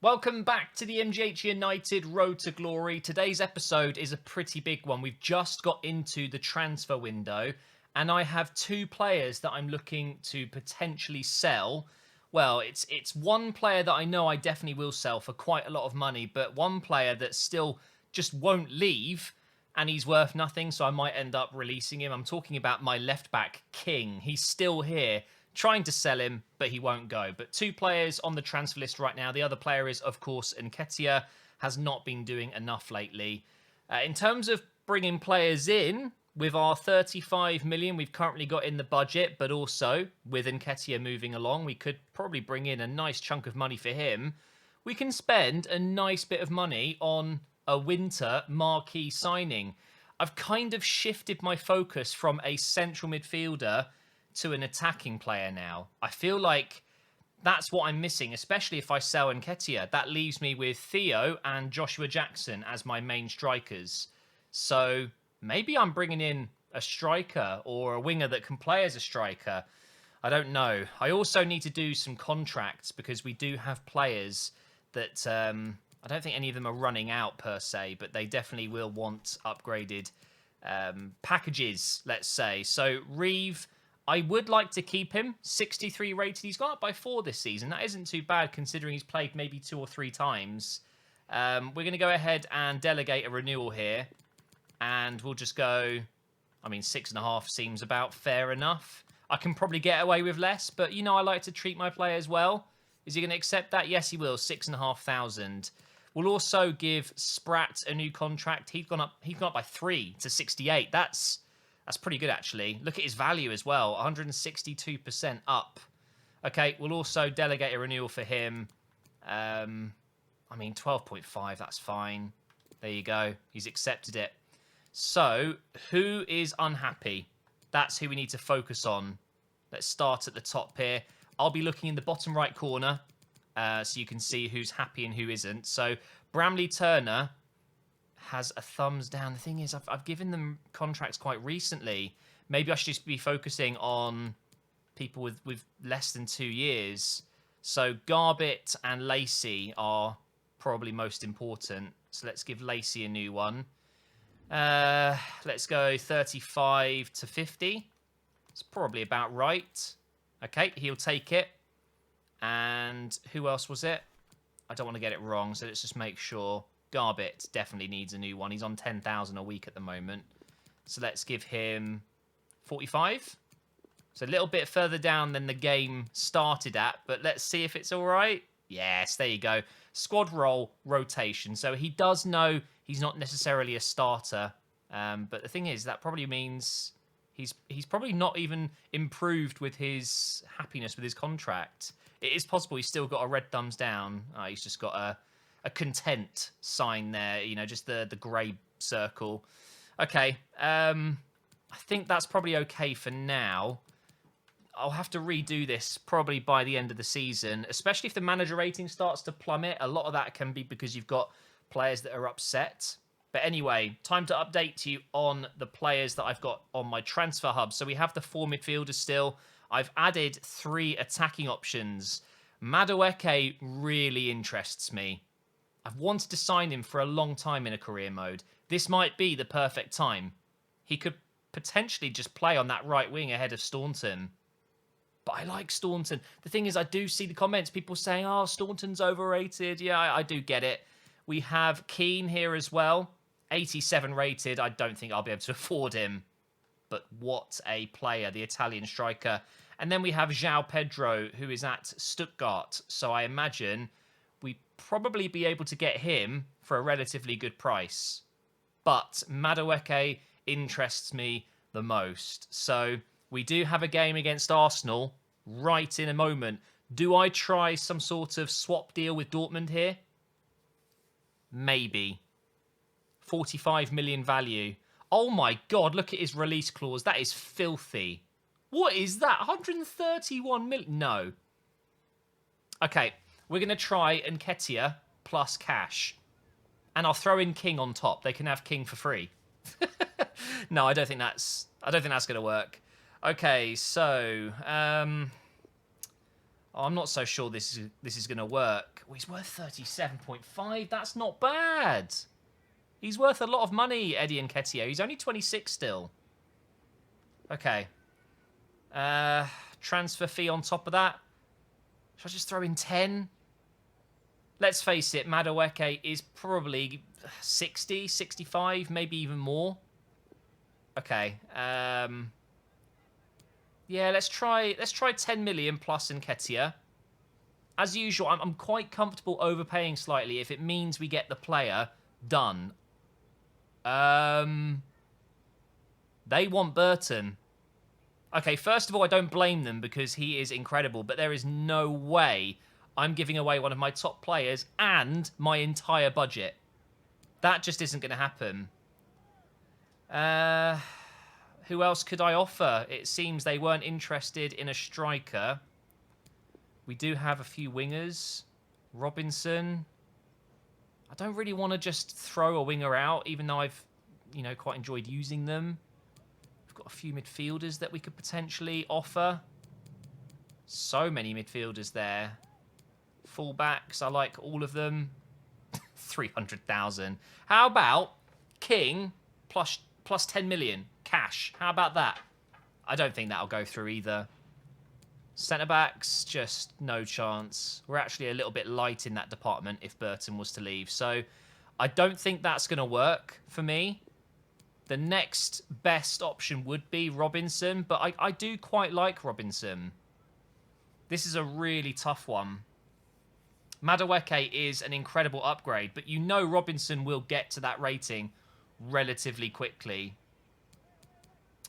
Welcome back to the MGH United Road to Glory. Today's episode is a pretty big one. We've just got into the transfer window, and I have two players that I'm looking to potentially sell. Well, it's one player that I know I definitely will sell for quite a lot of money, but one player that still just won't leave, and he's worth nothing, so I might end up releasing him. I'm talking about my left back, King. He's still here. Trying to sell him, but he won't go. But two players on the transfer list right now. The other player is, of course, Nketiah. Has not been doing enough lately. In terms of bringing players in, with our 35 million we've currently got in the budget, but also with Nketiah moving along, we could probably bring in a nice chunk of money for him. We can spend a nice bit of money on a winter marquee signing. I've kind of shifted my focus from a central midfielder to an attacking player now. I feel like that's what I'm missing, especially if I sell Nketiah. That leaves me with Theo and Joshua Jackson as my main strikers. So maybe I'm bringing in a striker or a winger that can play as a striker. I don't know. I also need to do some contracts because we do have players that I don't think any of them are running out per se, but they definitely will want upgraded packages, let's say. So Reeve, I would like to keep him. 63 rated. He's gone up by 4 this season. That isn't too bad considering he's played maybe 2 or 3 times. We're going to go ahead and delegate a renewal here. And we'll just go... I mean, 6.5 seems about fair enough. I can probably get away with less, but, you know, I like to treat my players well. Is he going to accept that? Yes, he will. 6,500. We'll also give Sprat a new contract. He's gone up by 3 to 68. That's pretty good, actually. Look at his value as well. 162% up. Okay, we'll also delegate a renewal for him. I mean, 12.5, that's fine. There you go. He's accepted it. So, who is unhappy? That's who we need to focus on. Let's start at the top here. I'll be looking in the bottom right corner so you can see who's happy and who isn't. So, Bramley Turner has a thumbs down. The thing is, I've given them contracts quite recently. Maybe I should just be focusing on people with less than 2 years. So Garbett and Lacey are probably most important. So let's give Lacey a new one. Let's go 35 to 50. It's probably about right. Okay, he'll take it. And who else was it? I don't want to get it wrong, so let's just make sure. Garbett definitely needs a new one. He's on 10,000 a week at the moment. So let's give him 45. So a little bit further down than the game started at, but let's see if it's all right. Yes, there you go. Squad role rotation. So he does know he's not necessarily a starter. But the thing is, that probably means he's probably not even improved with his happiness with his contract. It is possible he's still got a red thumbs down. He's just got a content sign there, you know, just the grey circle. Okay, I think that's probably okay for now. I'll have to redo this probably by the end of the season, especially if the manager rating starts to plummet. A lot of that can be because you've got players that are upset. But anyway, time to update you on the players that I've got on my transfer hub. So we have the 4 midfielders still. I've added 3 attacking options. Madueke really interests me. I've wanted to sign him for a long time in a career mode. This might be the perfect time. He could potentially just play on that right wing ahead of Staunton. But I like Staunton. The thing is, I do see the comments. People saying, oh, Staunton's overrated. Yeah, I do get it. We have Keane here as well. 87 rated. I don't think I'll be able to afford him. But what a player, the Italian striker. And then we have João Pedro, who is at Stuttgart. So I imagine we'd probably be able to get him for a relatively good price. But Madueke interests me the most. So we do have a game against Arsenal right in a moment. Do I try some sort of swap deal with Dortmund here? Maybe. 45 million value. Oh my God, look at his release clause. That is filthy. What is that? 131 million? No. Okay, we're going to try Nketiah plus cash. And I'll throw in King on top. They can have King for free. No, I don't think that's going to work. Okay, so I'm not so sure this is going to work. Well, he's worth 37.5. That's not bad. He's worth a lot of money, Eddie Nketiah. He's only 26 still. Okay. Transfer fee on top of that. Should I just throw in 10? Let's face it, Madueke is probably 60, 65, maybe even more. Okay. Yeah, let's try 10 million plus Nketiah. As usual, I'm quite comfortable overpaying slightly if it means we get the player done. They want Burton. Okay, first of all, I don't blame them because he is incredible, but there is no way I'm giving away one of my top players and my entire budget. That just isn't going to happen. Who else could I offer? It seems they weren't interested in a striker. We do have a few wingers. Robinson. I don't really want to just throw a winger out, even though I've, quite enjoyed using them. We've got a few midfielders that we could potentially offer. So many midfielders there. Fullbacks, I like all of them. 300,000. How about King plus 10 million cash? How about that? I don't think that'll go through either. Centre-backs, just no chance. We're actually a little bit light in that department if Burton was to leave. So I don't think that's going to work for me. The next best option would be Robinson, but I do quite like Robinson. This is a really tough one. Madueke is an incredible upgrade, but Robinson will get to that rating relatively quickly.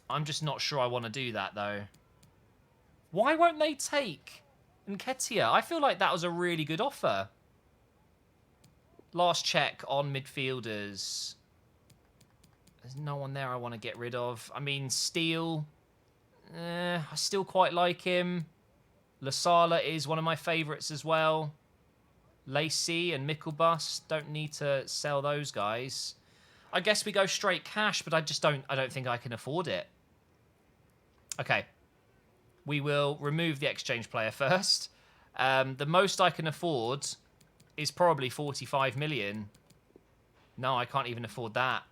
I'm just not sure I want to do that, though. Why won't they take Nketiah? I feel like that was a really good offer. Last check on midfielders. There's no one there I want to get rid of. I mean, Steele. I still quite like him. Lasala is one of my favourites as well. Lacey and Mickelbus. Don't need to sell those guys. I guess we go straight cash, but I don't think I can afford it. Okay. We will remove the exchange player first. The most I can afford is probably 45 million. No, I can't even afford that.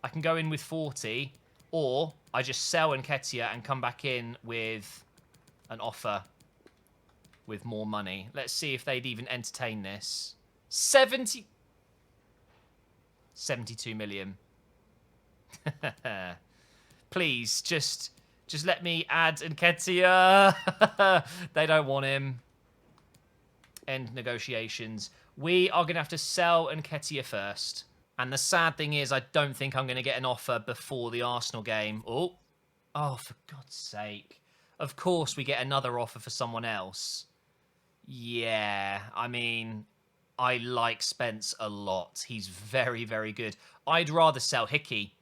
I can go in with 40, or I just sell Nketiah and come back in with an offer with more money. Let's see if they'd even entertain this. 72 million. Please, just let me add Nketiah. They don't want him. End negotiations. We are going to have to sell Nketiah first. And the sad thing is, I don't think I'm going to get an offer before the Arsenal game. Oh, for God's sake. Of course we get another offer for someone else. Yeah, I mean, I like Spence a lot. He's very, very good. I'd rather sell Hickey.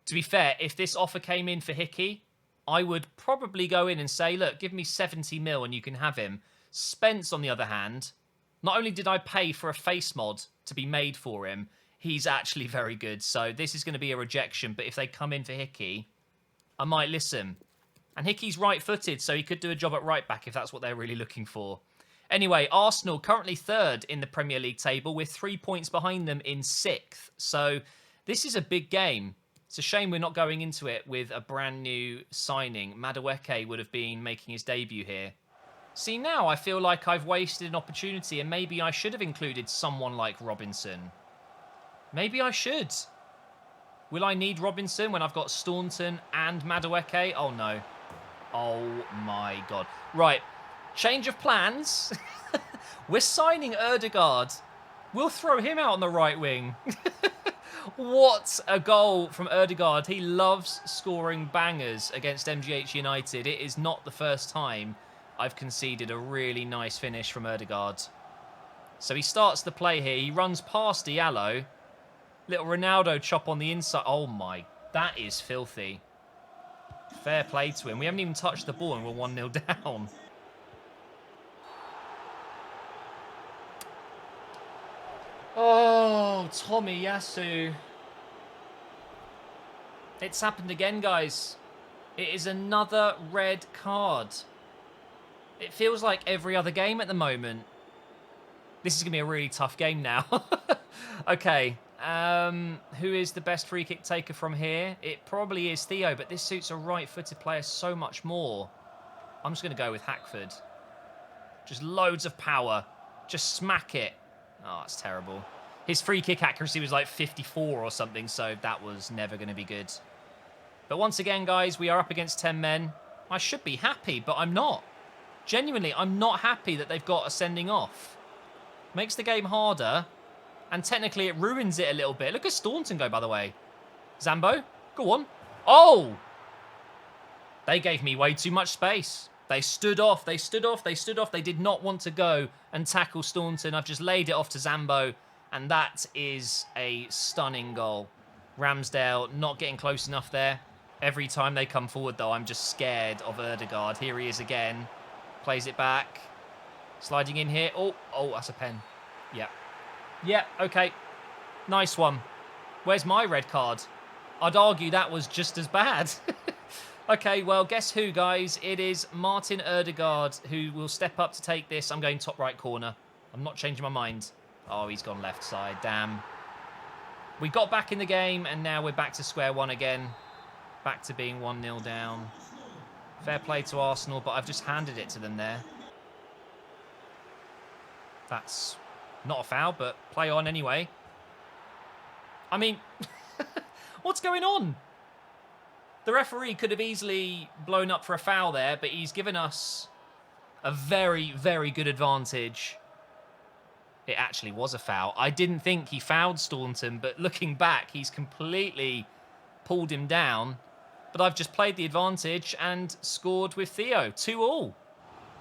To be fair, if this offer came in for Hickey, I would probably go in and say, look, give me 70 mil and you can have him. Spence, on the other hand, not only did I pay for a face mod to be made for him, he's actually very good. So this is going to be a rejection. But if they come in for Hickey, I might listen. And Hickey's right-footed, so he could do a job at right-back if that's what they're really looking for. Anyway, Arsenal currently third in the Premier League table with 3 points behind them in 6th. So this is a big game. It's a shame we're not going into it with a brand new signing. Madueke would have been making his debut here. See, now I feel like I've wasted an opportunity and maybe I should have included someone like Robinson. Maybe I should. Will I need Robinson when I've got Staunton and Madueke? Oh, no. Oh, my God. Right. Change of plans. We're signing Ødegaard. We'll throw him out on the right wing. What a goal from Ødegaard. He loves scoring bangers against MGH United. It is not the first time I've conceded a really nice finish from Ødegaard. So he starts the play here. He runs past Diallo. Little Ronaldo chop on the inside. Oh, my. That is filthy. Fair play to him. We haven't even touched the ball and we're 1-0 down. Oh, Tomiyasu. It's happened again, guys. It is another red card. It feels like every other game at the moment. This is going to be a really tough game now. Okay. Who is the best free kick taker from here? It probably is Theo, but this suits a right-footed player so much more. I'm just going to go with Hackford. Just loads of power. Just smack it. Oh, it's terrible. His free kick accuracy was like 54 or something, so that was never going to be good. But once again, guys, we are up against 10 men. I should be happy, but I'm not. Genuinely, I'm not happy that they've got a sending off. Makes the game harder, and technically it ruins it a little bit. Look at Staunton go, by the way. Zambo, go on. Oh! They gave me way too much space. They stood off, they stood off, they stood off. They did not want to go and tackle Staunton. I've just laid it off to Zambo, and that is a stunning goal. Ramsdale not getting close enough there. Every time they come forward, though, I'm just scared of Ødegaard. Here he is again. Plays it back. Sliding in here. Oh, that's a pen. Yeah. Yeah, okay. Nice one. Where's my red card? I'd argue that was just as bad. Okay, well, guess who, guys? It is Martin Ødegaard who will step up to take this. I'm going top right corner. I'm not changing my mind. Oh, he's gone left side. Damn. We got back in the game, and now we're back to square one again. Back to being 1-0 down. Fair play to Arsenal, but I've just handed it to them there. That's not a foul, but play on anyway. I mean, what's going on? The referee could have easily blown up for a foul there, but he's given us a very, very good advantage. It actually was a foul. I didn't think he fouled Staunton, but looking back, he's completely pulled him down. But I've just played the advantage and scored with Theo. 2-2.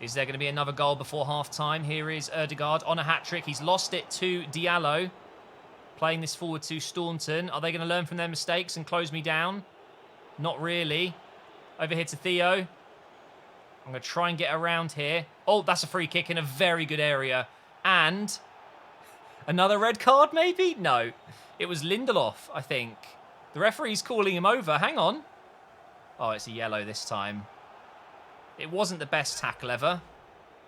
Is there going to be another goal before half-time? Here is Ødegaard on a hat-trick. He's lost it to Diallo. Playing this forward to Staunton. Are they going to learn from their mistakes and close me down? Not really. Over here to Theo. I'm going to try and get around here. Oh, that's a free kick in a very good area. And another red card, maybe? No. It was Lindelof, I think. The referee's calling him over. Hang on. Oh, it's a yellow this time. It wasn't the best tackle ever.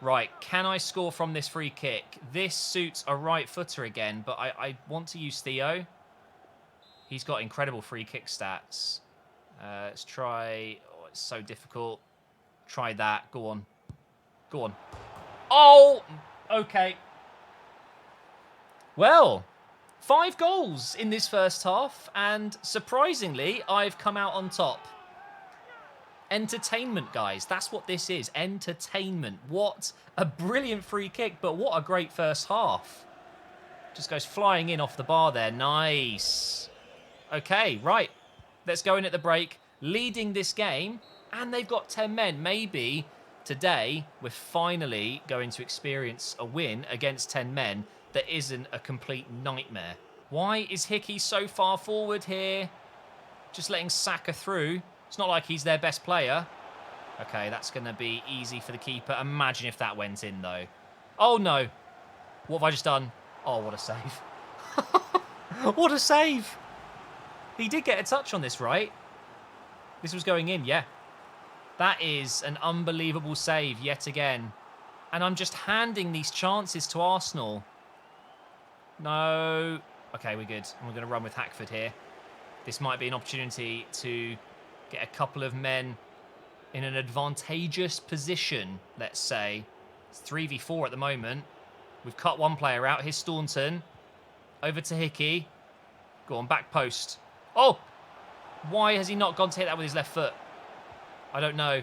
Right, can I score from this free kick? This suits a right footer again, but I want to use Theo. He's got incredible free kick stats. Let's try... Oh, it's so difficult. Try that. Go on. Go on. Oh! Okay. Well, 5 goals in this first half, and surprisingly, I've come out on top. Entertainment, guys. That's what this is. Entertainment. What a brilliant free kick, but what a great first half. Just goes flying in off the bar there. Nice. Okay, right. Let's go in at the break. Leading this game, and they've got 10 men. Maybe today we're finally going to experience a win against 10 men that isn't a complete nightmare. Why is Hickey so far forward here? Just letting Saka through. It's not like he's their best player. Okay, that's going to be easy for the keeper. Imagine if that went in, though. Oh, no. What have I just done? Oh, what a save. What a save. He did get a touch on this, right? This was going in, yeah. That is an unbelievable save yet again. And I'm just handing these chances to Arsenal. No. Okay, we're good. And we're going to run with Hackford here. This might be an opportunity to get a couple of men in an advantageous position, let's say. It's 3v4 at the moment. We've cut one player out. Here's Staunton. Over to Hickey. Go on, back post. Oh! Why has he not gone to hit that with his left foot? I don't know.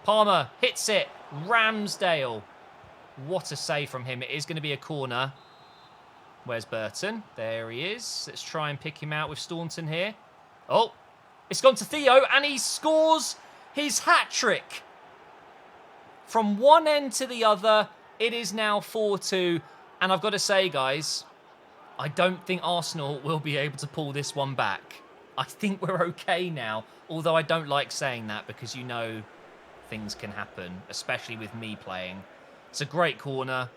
Palmer hits it. Ramsdale. What a save from him. It is going to be a corner. Where's Burton? There he is. Let's try and pick him out with Staunton here. Oh! It's gone to Theo, and he scores his hat-trick. From one end to the other, it is now 4-2. And I've got to say, guys, I don't think Arsenal will be able to pull this one back. I think we're okay now, although I don't like saying that because you know things can happen, especially with me playing. It's a great corner.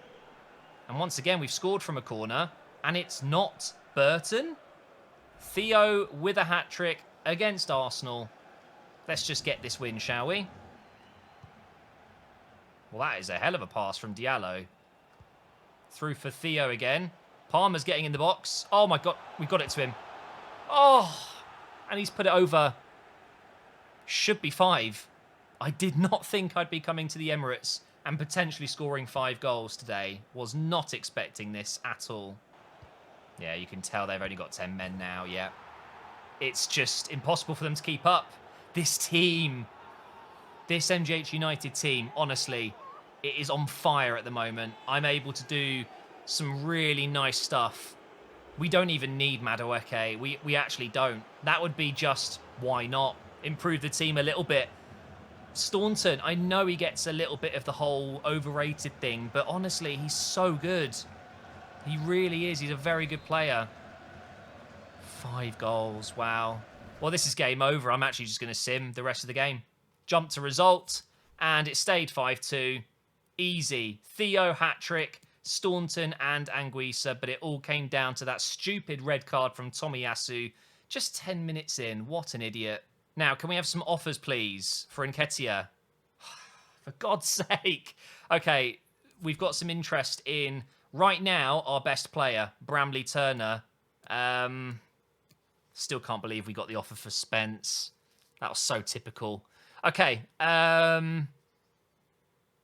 And once again, we've scored from a corner, and it's not Burton. Theo with a hat-trick against Arsenal. Let's just get this win, shall we? Well, that is a hell of a pass from Diallo. Through for Theo again. Palmer's getting in the box. Oh, my God. We got it to him. Oh, and he's put it over. Should be 5. I did not think I'd be coming to the Emirates and potentially scoring 5 goals today. Was not expecting this at all. Yeah, you can tell they've only got 10 men now, yeah. It's just impossible for them to keep up. This team, this MGH United team, honestly, it is on fire at the moment. I'm able to do some really nice stuff. We don't even need Madueke. We actually don't. That would be just, why not? Improve the team a little bit. Staunton, I know he gets a little bit of the whole overrated thing, but honestly, he's so good. He really is. He's a very good player. 5 goals. Wow. Well, this is game over. I'm actually just going to sim the rest of the game. Jump to result, and it stayed 5-2. Easy. Theo hat-trick, Staunton and Anguissa, but it all came down to that stupid red card from Tomiyasu just 10 minutes in. What an idiot. Now, can we have some offers, please, for Nketiah? For God's sake. Okay, we've got some interest in, right now, our best player, Bramley Turner. Still can't believe we got the offer for Spence. That was so typical. Okay,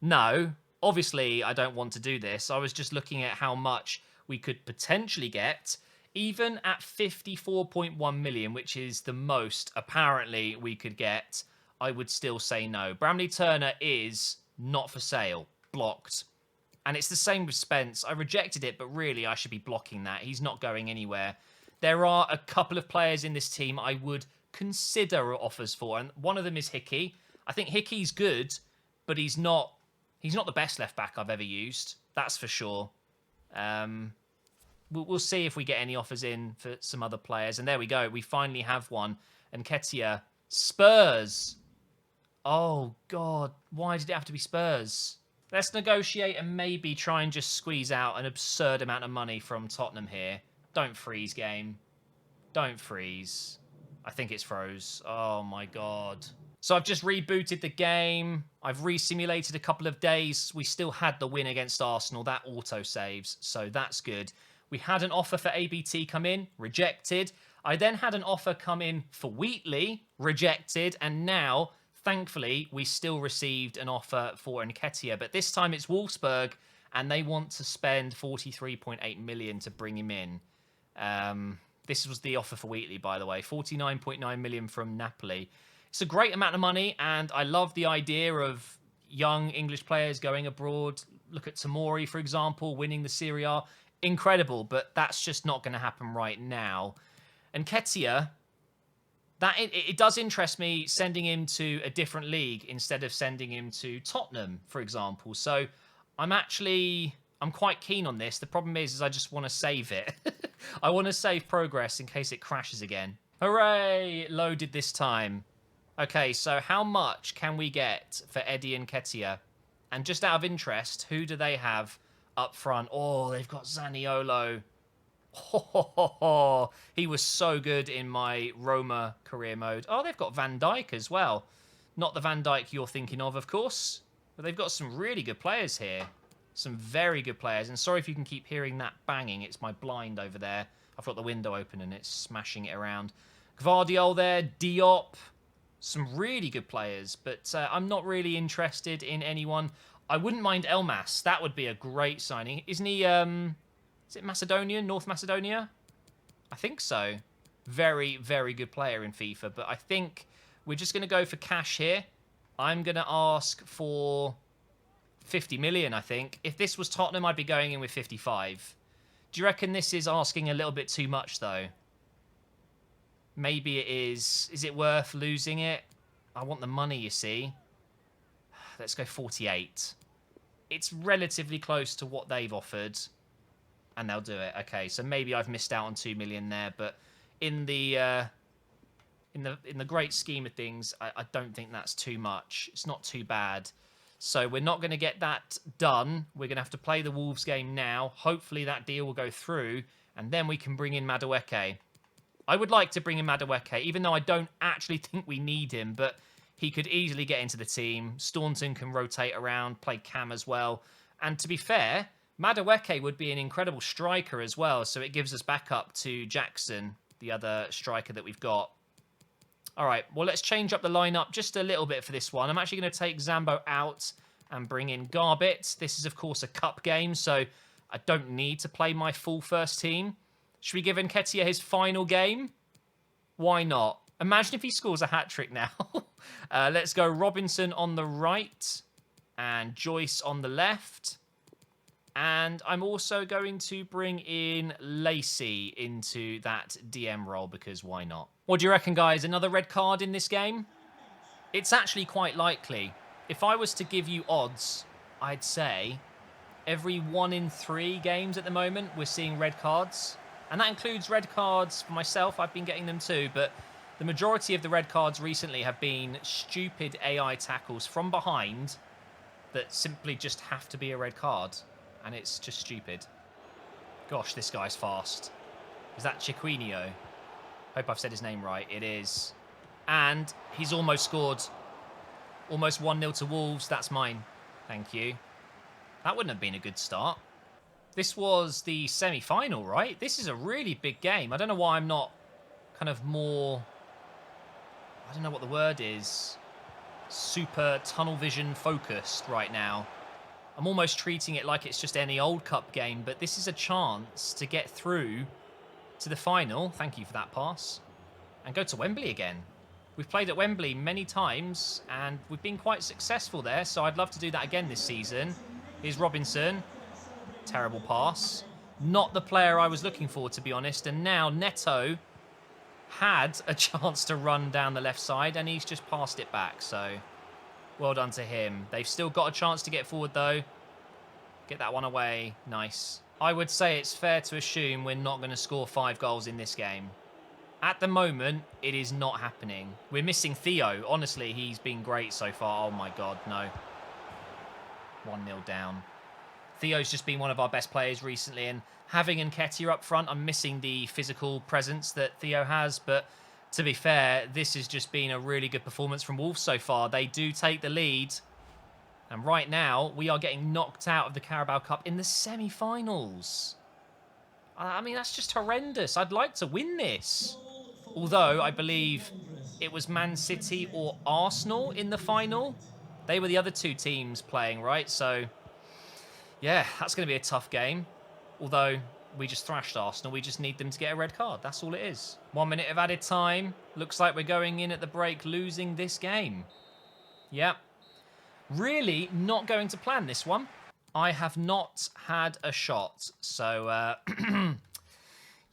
no. Obviously, I don't want to do this. I was just looking at how much we could potentially get. Even at 54.1 million, which is the most, apparently, we could get, I would still say no. Bramley Turner is not for sale. Blocked. And it's the same with Spence. I rejected it, but really, I should be blocking that. He's not going anywhere. There are a couple of players in this team I would consider offers for, and one of them is Hickey. I think Hickey's good, but he's not the best left-back I've ever used. That's for sure. We'll see if we get any offers in for some other players. And there we go. We finally have one. Nketiah. Spurs. Oh, God. Why did it have to be Spurs? Let's negotiate and maybe try and just squeeze out an absurd amount of money from Tottenham here. Don't freeze, game. Don't freeze. I think it's froze. Oh, my God. So I've just rebooted the game. I've re-simulated a couple of days. We still had the win against Arsenal. That auto-saves, so that's good. We had an offer for ABT come in, rejected. I then had an offer come in for Wheatley, rejected. And now, thankfully, we still received an offer for Nketiah. But this time it's Wolfsburg, and they want to spend 43.8 million to bring him in. This was the offer for Wheatley, by the way. 49.9 million from Napoli. It's a great amount of money, and I love the idea of young English players going abroad. Look at Tomori, for example, winning the Serie A. Incredible, but that's just not going to happen right now. And Nketiah, it does interest me sending him to a different league instead of sending him to Tottenham, for example. So I'm quite keen on this. The problem is I just want to save it. I want to save progress in case it crashes again. Hooray! It loaded this time. Okay, so how much can we get for Eddie Nketiah? And just out of interest, who do they have up front? Oh, they've got Zaniolo. Oh, he was so good in my Roma career mode. Oh, they've got Van Dijk as well. Not the Van Dijk you're thinking of course. But they've got some really good players here. Some very good players. And sorry if you can keep hearing that banging. It's my blind over there. I've got the window open and it's smashing it around. Gvardiol there. Diop. Some really good players. But I'm not really interested in anyone. I wouldn't mind Elmas. That would be a great signing. Isn't he, is it Macedonian? North Macedonia? I think so. Very, very good player in FIFA. But I think we're just going to go for cash here. I'm going to ask for 50 million, I think. If this was Tottenham, I'd be going in with 55. Do you reckon this is asking a little bit too much, though? Maybe it is. Is it worth losing it? I want the money, you see. Let's go 48. It's relatively close to what they've offered. And they'll do it. Okay, so maybe I've missed out on 2 million there. But in the great scheme of things, I don't think that's too much. It's not too bad. So we're not going to get that done. We're going to have to play the Wolves game now. Hopefully that deal will go through. And then we can bring in Madueke. I would like to bring in Madueke, even though I don't actually think we need him. But he could easily get into the team. Staunton can rotate around, play Cam as well. And to be fair, Madueke would be an incredible striker as well, so it gives us back up to Jackson, the other striker that we've got. All right, well, let's change up the lineup just a little bit for this one. I'm actually going to take Zambo out and bring in Garbett. This is, of course, a cup game, so I don't need to play my full first team. Should we give Nketiah his final game? Why not? Imagine if he scores a hat-trick now. Let's go Robinson on the right and Joyce on the left. And I'm also going to bring in Lacey into that DM role because why not? What do you reckon, guys? Another red card in this game? It's actually quite likely. If I was to give you odds, I'd say every 1 in 3 games at the moment, we're seeing red cards. And that includes red cards for myself. I've been getting them too. But the majority of the red cards recently have been stupid AI tackles from behind that simply just have to be a red card. And it's just stupid. Gosh, this guy's fast. Is that Chiquinho? Hope I've said his name right. It is. And he's almost scored. Almost 1-0 to Wolves. That's mine. Thank you. That wouldn't have been a good start. This was the semi-final, right? This is a really big game. I don't know why I'm not kind of more... I don't know what the word is. Super tunnel vision focused right now. I'm almost treating it like it's just any old cup game, but this is a chance to get through to the final. Thank you for that pass. And go to Wembley again. We've played at Wembley many times, and we've been quite successful there, so I'd love to do that again this season. Here's Robinson. Terrible pass. Not the player I was looking for, to be honest. And now Neto had a chance to run down the left side, and he's just passed it back, so... Well done to him. They've still got a chance to get forward, though. Get that one away. Nice. I would say it's fair to assume we're not going to score 5 goals in this game. At the moment, it is not happening. We're missing Theo. Honestly, he's been great so far. Oh, my God, no. 1-0 down. Theo's just been one of our best players recently, and having Nketiah up front, I'm missing the physical presence that Theo has, but... To be fair, this has just been a really good performance from Wolves so far. They do take the lead. And right now, we are getting knocked out of the Carabao Cup in the semi-finals. I mean, that's just horrendous. I'd like to win this. Although, I believe it was Man City or Arsenal in the final. They were the other 2 teams playing, right? So, yeah, that's going to be a tough game. Although... We just thrashed Arsenal. We just need them to get a red card. That's all it is. 1 minute of added time. Looks like we're going in at the break losing this game. Yep. Really not going to plan this one. I have not had a shot. So,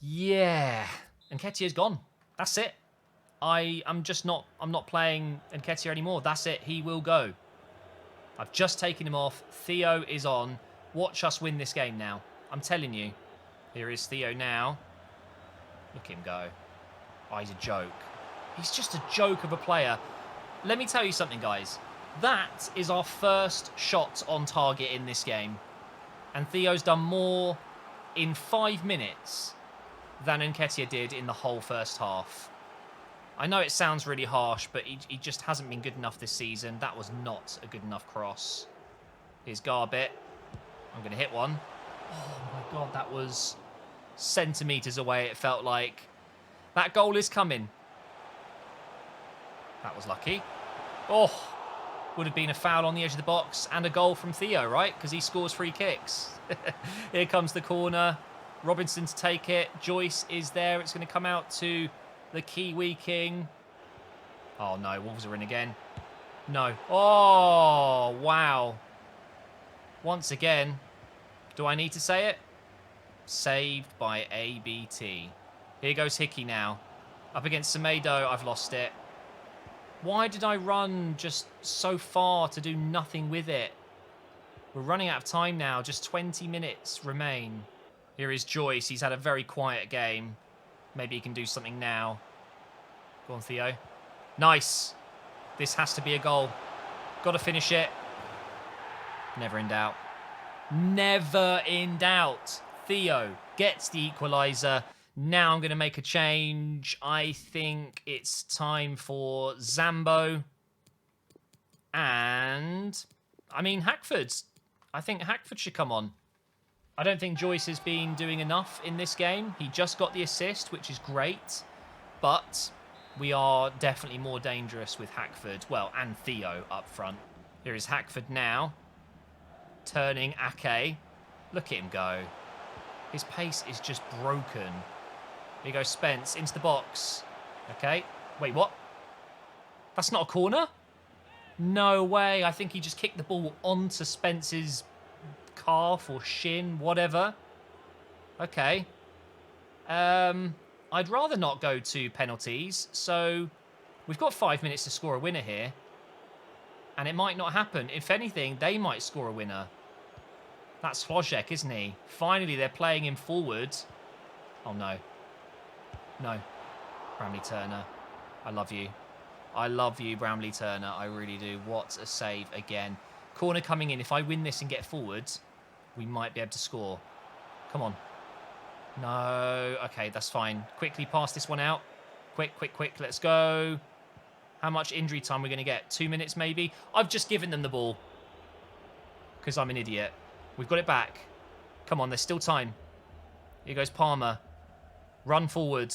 yeah. Nketiah's gone. That's it. I'm not playing Nketiah anymore. That's it. He will go. I've just taken him off. Theo is on. Watch us win this game now. I'm telling you. Here is Theo now. Look him go. Oh, he's a joke. He's just a joke of a player. Let me tell you something, guys. That is our first shot on target in this game. And Theo's done more in 5 minutes than Nketiah did in the whole first half. I know it sounds really harsh, but he just hasn't been good enough this season. That was not a good enough cross. Here's Garbett. I'm going to hit one. Oh, my God, that was... centimetres away, it felt like. That goal is coming. That was lucky. Oh, would have been a foul on the edge of the box and a goal from Theo, right? Because he scores free kicks. Here comes the corner. Robinson to take it. Joyce is there. It's going to come out to the Kiwi King. Oh, no. Wolves are in again. No. Oh, wow. Once again. Do I need to say it? Saved by ABT. Here goes Hickey now. Up against Semedo. I've lost it. Why did I run just so far to do nothing with it? We're running out of time now. Just 20 minutes remain. Here is Joyce. He's had a very quiet game. Maybe he can do something now. Go on, Theo. Nice. This has to be a goal. Got to finish it. Never in doubt. Never in doubt. Theo gets the equaliser. Now I'm going to make a change. I think it's time for Zambo. And, I mean, Hackford. I think Hackford should come on. I don't think Joyce has been doing enough in this game. He just got the assist, which is great. But we are definitely more dangerous with Hackford. Well, and Theo up front. Here is Hackford now. Turning Ake. Look at him go. His pace is just broken. Here goes Spence into the box. Okay. Wait, what? That's not a corner? No way. I think he just kicked the ball onto Spence's calf or shin, whatever. Okay. I'd rather not go to penalties. So we've got 5 minutes to score a winner here. And it might not happen. If anything, they might score a winner. That's Flojek, isn't he? Finally, they're playing him forward. Oh, no. No. Bramley Turner. I love you. I love you, Bramley Turner. I really do. What a save again. Corner coming in. If I win this and get forward, we might be able to score. Come on. No. Okay, that's fine. Quickly pass this one out. Quick, quick, quick. Let's go. How much injury time are we going to get? 2 minutes, maybe? I've just given them the ball. Because I'm an idiot. We've got it back. Come on, there's still time. Here goes Palmer. Run forward.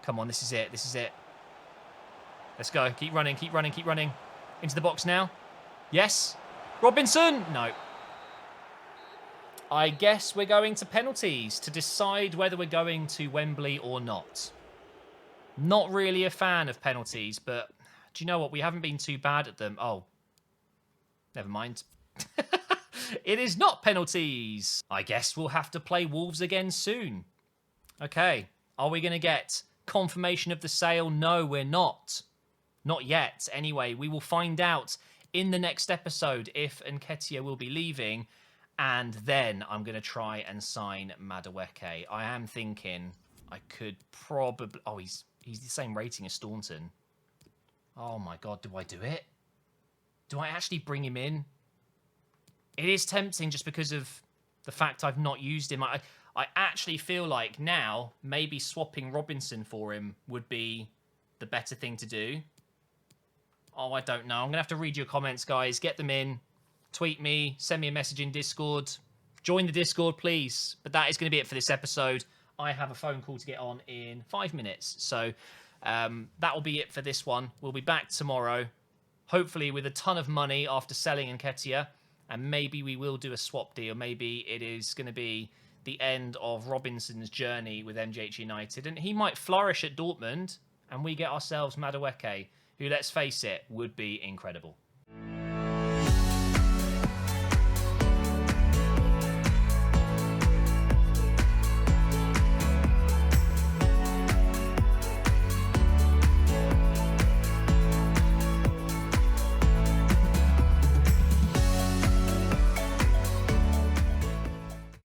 Come on, this is it. This is it. Let's go. Keep running, keep running, keep running. Into the box now. Yes. Robinson. No. I guess we're going to penalties to decide whether we're going to Wembley or not. Not really a fan of penalties, but do you know what? We haven't been too bad at them. Oh. Never mind. It is not penalties. I guess we'll have to play Wolves again soon. Okay. Are we going to get confirmation of the sale? No, we're not. Not yet. Anyway, we will find out in the next episode if Nketiah will be leaving. And then I'm going to try and sign Madueke. I am thinking I could probably... Oh, he's the same rating as Staunton. Oh my God, do I do it? Do I actually bring him in? It is tempting just because of the fact I've not used him. I actually feel like now maybe swapping Robinson for him would be the better thing to do. Oh, I don't know. I'm going to have to read your comments, guys. Get them in. Tweet me. Send me a message in Discord. Join the Discord, please. But that is going to be it for this episode. I have a phone call to get on in 5 minutes. So that will be it for this one. We'll be back tomorrow, hopefully with a ton of money after selling Nketiah. And maybe we will do a swap deal. Maybe it is going to be the end of Robinson's journey with MGH United. And he might flourish at Dortmund. And we get ourselves Madueke, who, let's face it, would be incredible.